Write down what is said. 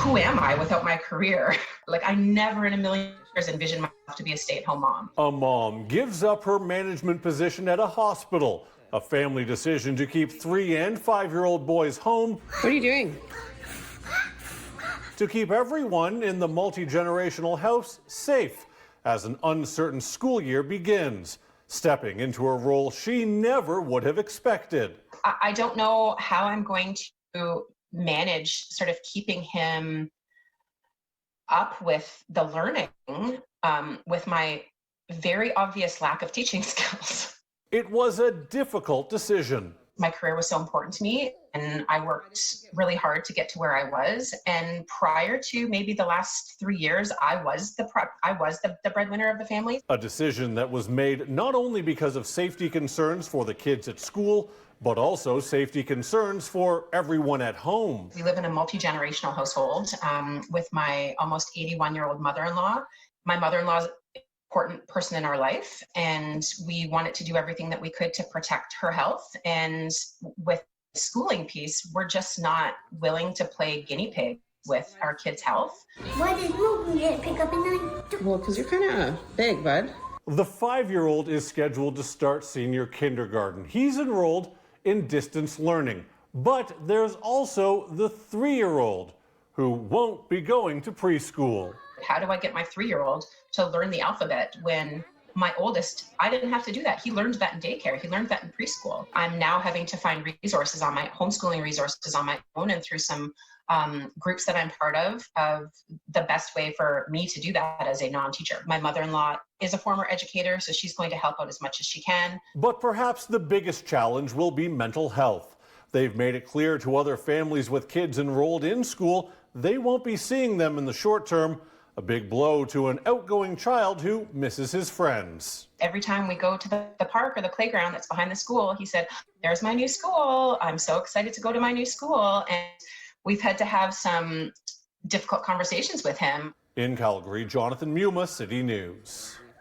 who am I without my career? Like, I never in a million years envisioned myself to be a stay-at-home mom. A mom gives up her management position at a hospital. A family decision to keep 3- and 5-year-old boys home. What are you doing? To keep everyone in the multi-generational house safe as an uncertain school year begins, stepping into a role she never would have expected. I don't know how I'm going to manage sort of keeping him up with the learning with my very obvious lack of teaching skills. It was a difficult decision. My career was so important to me, and I worked really hard to get to where I was. And prior to maybe the last 3 years, I was the breadwinner of the family. A decision that was made not only because of safety concerns for the kids at school, but also safety concerns for everyone at home. We live in a multi-generational household with my almost 81-year-old mother-in-law. My mother-in-law is an important person in our life, and we wanted to do everything that we could to protect her health. And with the schooling piece, we're just not willing to play guinea pig with our kids' health. Why did Logan get picked up in 9? Well, because you're kind of big, bud. The 5-year-old is scheduled to start senior kindergarten. He's enrolled in distance learning. But there's also the 3-year-old who won't be going to preschool. How do I get my 3-year-old to learn the alphabet when my oldest, I didn't have to do that. He learned that in daycare. He learned that in preschool. I'm now having to find resources on my homeschooling resources on my own and through some groups that I'm part of the best way for me to do that as a non-teacher. My mother-in-law is a former educator, so she's going to help out as much as she can. But perhaps the biggest challenge will be mental health. They've made it clear to other families with kids enrolled in school they won't be seeing them in the short term. A big blow to an outgoing child who misses his friends. Every time we go to the park or the playground that's behind the school, he said, "There's my new school. I'm so excited to go to my new school." And we've had to have some difficult conversations with him. In Calgary, Jonathan Muma, City News.